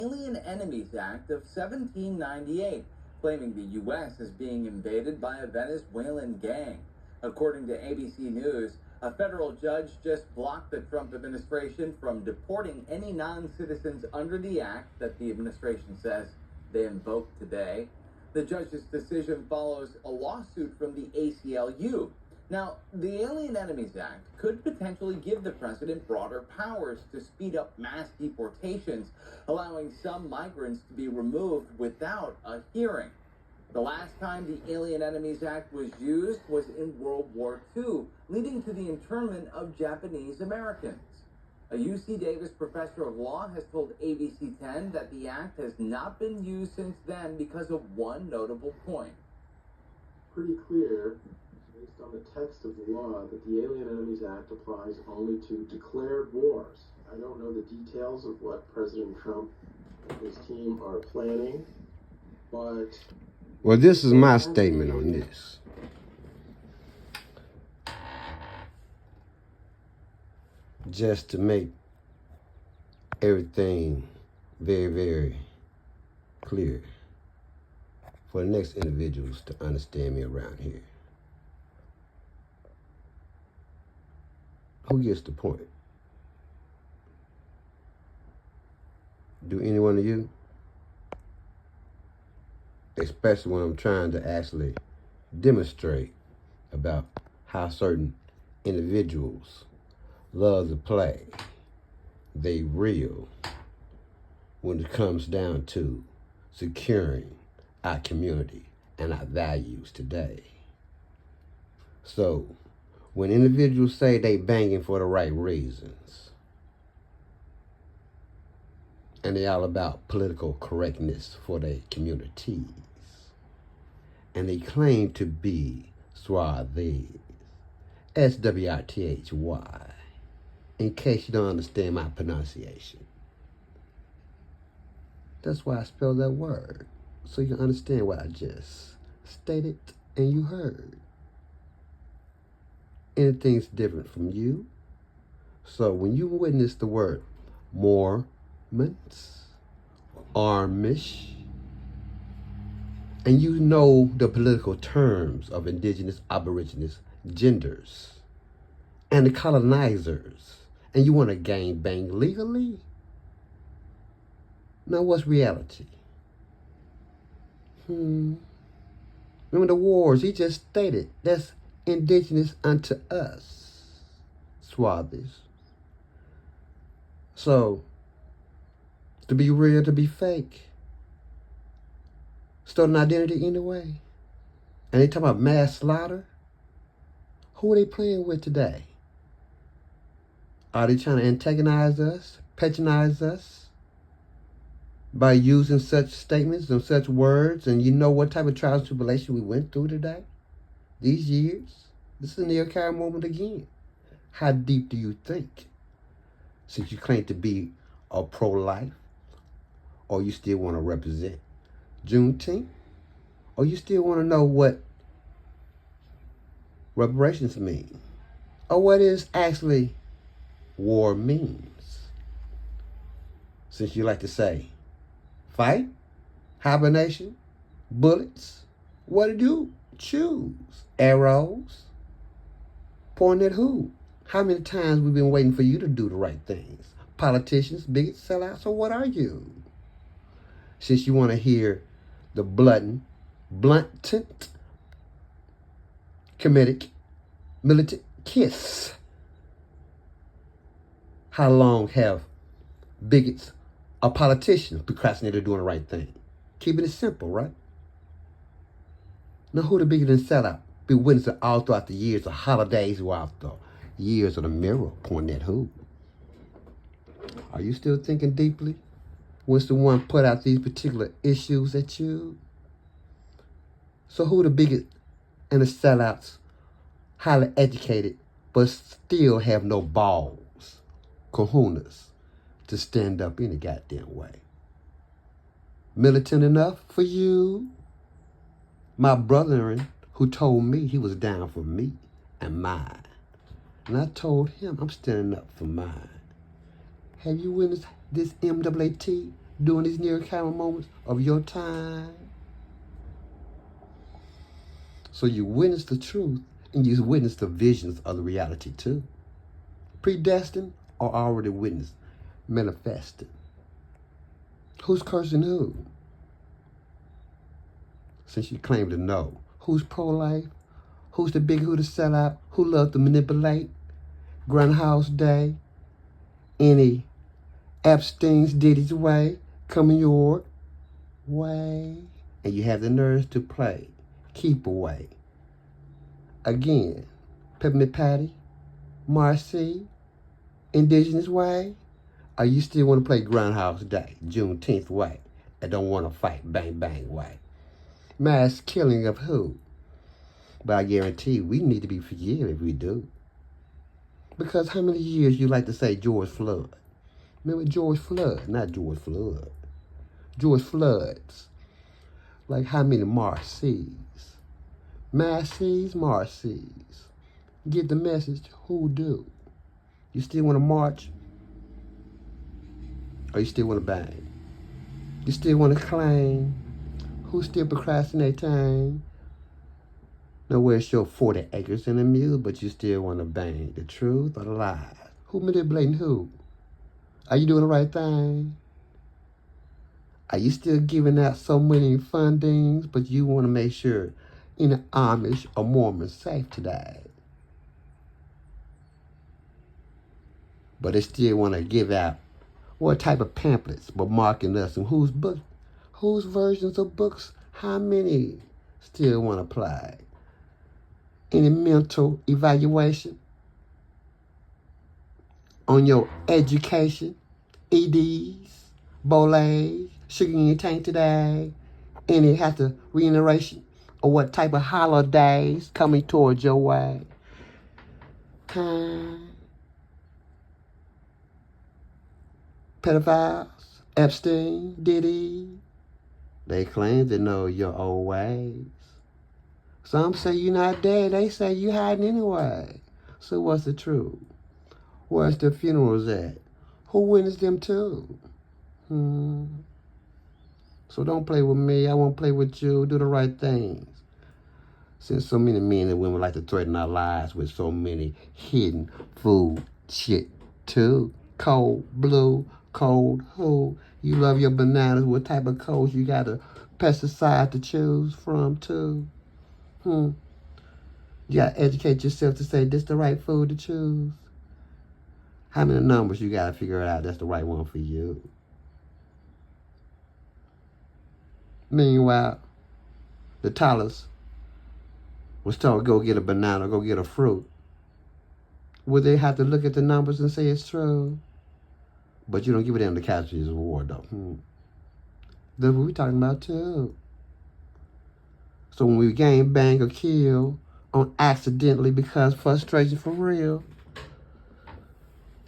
Alien Enemies Act of 1798, claiming the U.S. is being invaded by a Venezuelan gang. According to ABC News, a federal judge just blocked the Trump administration from deporting any non-citizens under the act that the administration says they invoked today. The judge's decision follows a lawsuit from the ACLU. Now, the Alien Enemies Act could potentially give the president broader powers to speed up mass deportations, allowing some migrants to be removed without a hearing. The last time the Alien Enemies Act was used was in World War II, leading to the internment of Japanese Americans. A UC Davis professor of law has told ABC 10 that the act has not been used since then because of one notable point. Pretty clear, based on the text of the law, that the Alien Enemies Act applies only to declared wars. I don't know the details of what President Trump and his team are planning, but... Well, this is my statement on this. Just to make everything very, very clear for the next individuals to understand me around here. Who gets the point? Do any one of you? Especially when I'm trying to actually demonstrate about how certain individuals love to play they real when it comes down to securing our community and our values today. So, when individuals say they banging for the right reasons, and they all about political correctness for their communities, and they claim to be Swarthy, SWRTHY, in case you don't understand my pronunciation. That's why I spelled that word, so you can understand what I just stated and you heard. Anything's different from you. So when you witness the word Mormons, Amish, and you know the political terms of indigenous, aboriginous genders, and the colonizers, and you want to gang bang legally? Now what's reality? Remember the wars he just stated, that's indigenous unto us, Swabies. So, to be real, to be fake, stolen identity anyway. And they talk about mass slaughter. Who are they playing with today? Are they trying to antagonize us, patronize us by using such statements and such words? And you know what type of trials and tribulation we went through today? These years? This is a near-Kara moment again. How deep do you think? Since you claim to be a pro-life, or you still want to represent Juneteenth, or you still want to know what reparations mean, or what is actually war means. Since you like to say, fight, hibernation, bullets, what do you choose? Arrows, pointing at who? How many times we've been waiting for you to do the right things? Politicians, bigots, sellouts, or what are you? Since you want to hear the blunt, comedic, militant kiss. How long have bigots or politicians procrastinated doing the right thing? Keeping it simple, right? Now who the bigot and sellout be witnessing all throughout the years of holidays, throughout the years of the mirror, pointing at who? Are you still thinking deeply? What's the one put out these particular issues at you? So who the bigot and the sellouts, highly educated, but still have no balls, kahunas, to stand up any goddamn way? Militant enough for you? My brother who told me he was down for me and mine. And I told him I'm standing up for mine. Have you witnessed this MWT during these near camera moments of your time. So you witness the truth and you witness the visions of the reality too. Predestined or already witnessed, manifested. Who's cursing who? Since you claim to know. Who's pro-life? Who's the big who to sell out? Who loves to manipulate? Groundhog Day? Any Epstein's Diddy's way? Coming your way? And you have the nerves to play. Keep away. Again, Peppermint Patty, Marcy, Indigenous way? Or you still want to play Groundhog Day, Juneteenth way, and don't want to fight bang bang way? Mass killing of who? But I guarantee we need to be forgiven if we do. Because how many years you like to say George Flood? Remember George Flood, not George Flood. George Floods. Like how many Marcy's? Macy's, Marcy's. Get the message, who do? You still want to march? Or you still want to bang? You still want to claim? Who still procrastinating? Now where's your 40 acres and a mule, but you still want to bang? The truth or the lies? Who manipulating who? Are you doing the right thing? Are you still giving out so many fundings, but you want to make sure any Amish or Mormons safe today? But they still want to give out what type of pamphlets, but marking us and whose book, whose versions of books, how many still want to apply? Any mental evaluation on your education, EDs, Bolets, sugar in your tank today? Any have to reiteration or what type of holidays coming towards your way? Pedophiles, Epstein, Diddy, they claim to know your old ways. Some say you're not dead, they say you hiding anyway. So what's the truth? Where's the funerals at? Who witnessed them too? So don't play with me, I won't play with you, do the right things. Since so many men and women like to threaten our lives with so many hidden food shit too. Cold blue, cold who? You love your bananas, what type of cold you got a pesticide to choose from too? You gotta educate yourself to say this the right food to choose. How many numbers you gotta figure out that's the right one for you? Meanwhile, the toddlers was told go get a banana, go get a fruit. Would they have to look at the numbers and say it's true? But you don't give them the casualties of war though. That's what we're talking about too. So when we gang bang or kill on accidentally because frustration for real.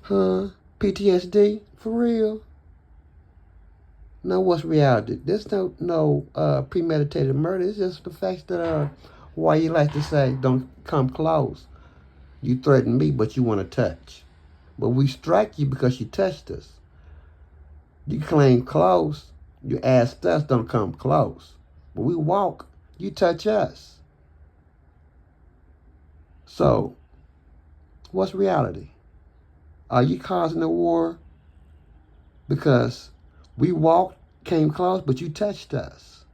PTSD for real. Now what's reality? There's no premeditated murder. It's just the fact that why you like to say don't come close. You threaten me, but you want to touch. But we strike you because you touched us. You claim close. You asked us don't come close. But we walk. You touch us. So, what's reality? Are you causing a war because we walked, came close, but you touched us?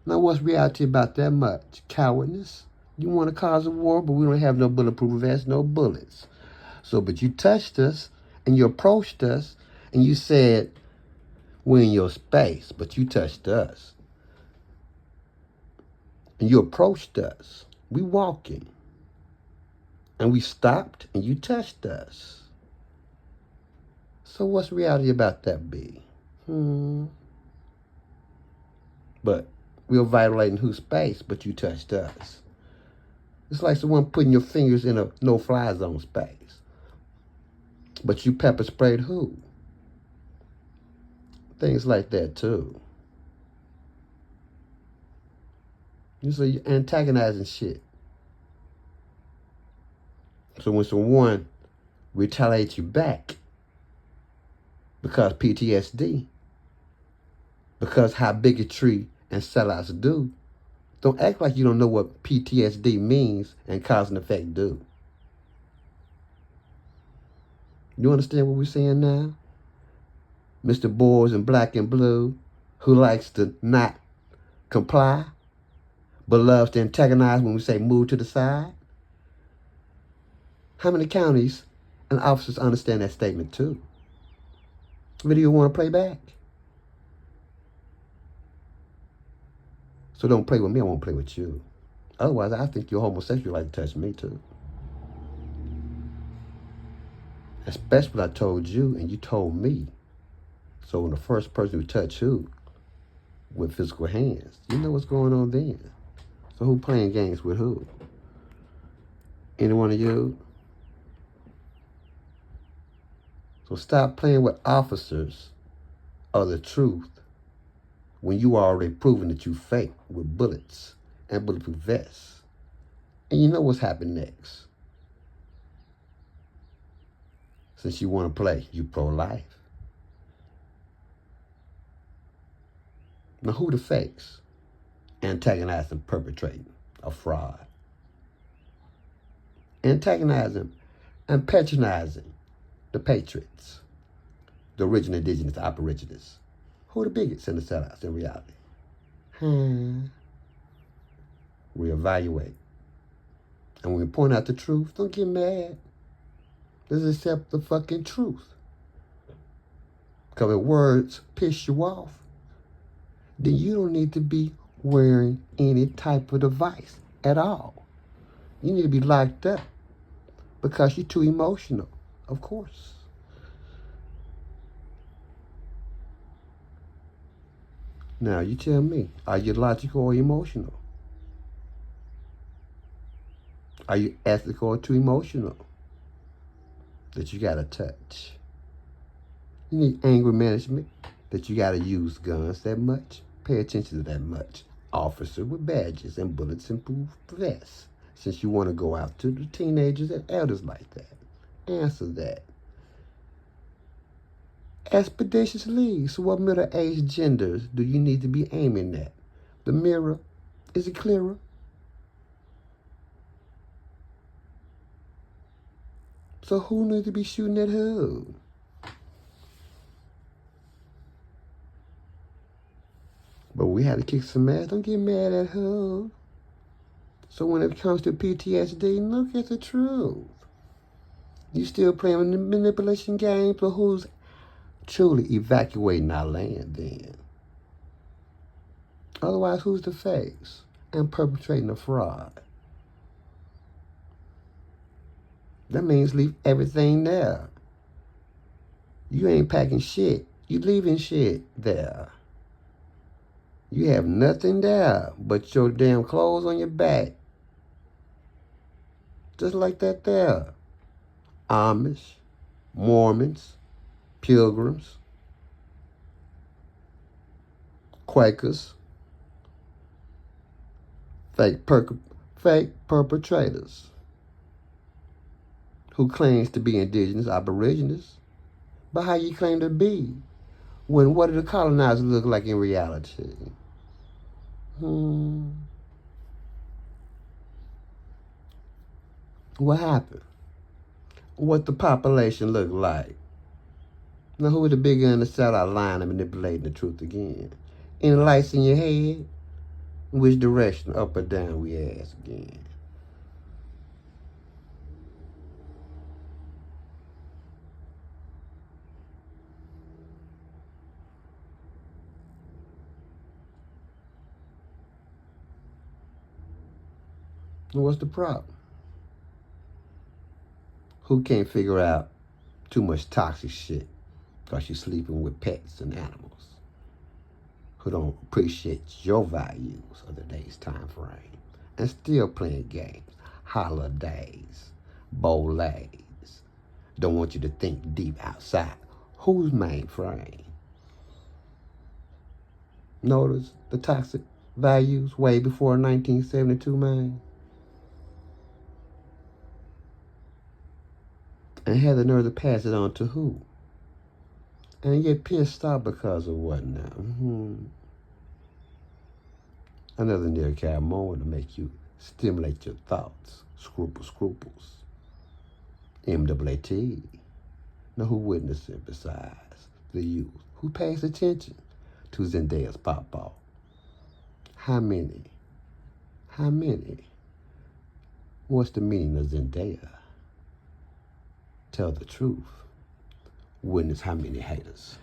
Now, what's reality about that much? Cowardness? You want to cause a war, but we don't have no bulletproof vests, no bullets. So, but you touched us, and you approached us, and you said, we're in your space, but you touched us. And you approached us. We walking. And we stopped, and you touched us. So what's reality about that be? But we're violating whose space, but you touched us. It's like someone putting your fingers in a no-fly zone space. But you pepper sprayed who? Things like that too. You say you're antagonizing shit. So when someone retaliates you back because PTSD, because how bigotry and sellouts do. Don't act like you don't know what PTSD means and cause and effect do. You understand what we're saying now? Mr. Boys in black and blue, who likes to not comply, but loves to antagonize when we say move to the side. How many counties and officers understand that statement too? Video you want to play back? So don't play with me, I won't play with you. Otherwise, I think you're homosexual, like to touch me too. Especially what I told you and you told me. So when the first person who touched who with physical hands, you know what's going on then. So who playing games with who? Any one of you? So stop playing with officers of the truth when you already proven that you fake with bullets and bulletproof vests. And you know what's happened next. Since you want to play, you pro-life. Now who the fakes? Antagonizing, perpetrating a fraud. Antagonizing and patronizing the patriots, the original indigenous aborigines. Who are the bigots and the sellouts in reality? Reevaluate. And when we point out the truth, don't get mad. Just accept the fucking truth. Because if words piss you off, then you don't need to be wearing any type of device at all. You need to be locked up because you're too emotional, of course. Now, you tell me, are you logical or emotional? Are you ethical or too emotional that you gotta touch? You need anger management that you gotta use guns that much. Pay attention to that much. Officer with badges and bullets and proof vests. Since you want to go out to the teenagers and elders like that. Answer that. Expeditiously. So what middle-aged genders do you need to be aiming at? The mirror, is it clearer? So who needs to be shooting at who? But we had to kick some ass. Don't get mad at who. So when it comes to PTSD, look at the truth. You still playing the manipulation game, but who's truly evacuating our land then? Otherwise, who's the fakes and perpetrating a fraud? That means leave everything there. You ain't packing shit. You leaving shit there. You have nothing there but your damn clothes on your back. Just like that there. Amish, Mormons, Pilgrims, Quakers, fake perpetrators who claims to be indigenous aborigines. But how you claim to be when what do the colonizers look like in reality? What happened? What the population look like? Now who are the big gun to sell out lying and manipulating the truth again? Any lights in your head? Which direction, up or down, we ask again. What's the problem? Who can't figure out too much toxic shit because you're sleeping with pets and animals? Who don't appreciate your values of the day's time frame and still playing games, holidays, bolays, don't want you to think deep outside. Whose mainframe? Notice the toxic values way before 1972, man. And had the nerve to pass it on to who? And get pissed off because of what now? Another near-cap moment to make you stimulate your thoughts. Scruples. MWT. Now who witnessed it besides the youth? Who pays attention to Zendaya's pop-off? How many? What's the meaning of Zendaya? Tell the truth. Witness how many haters.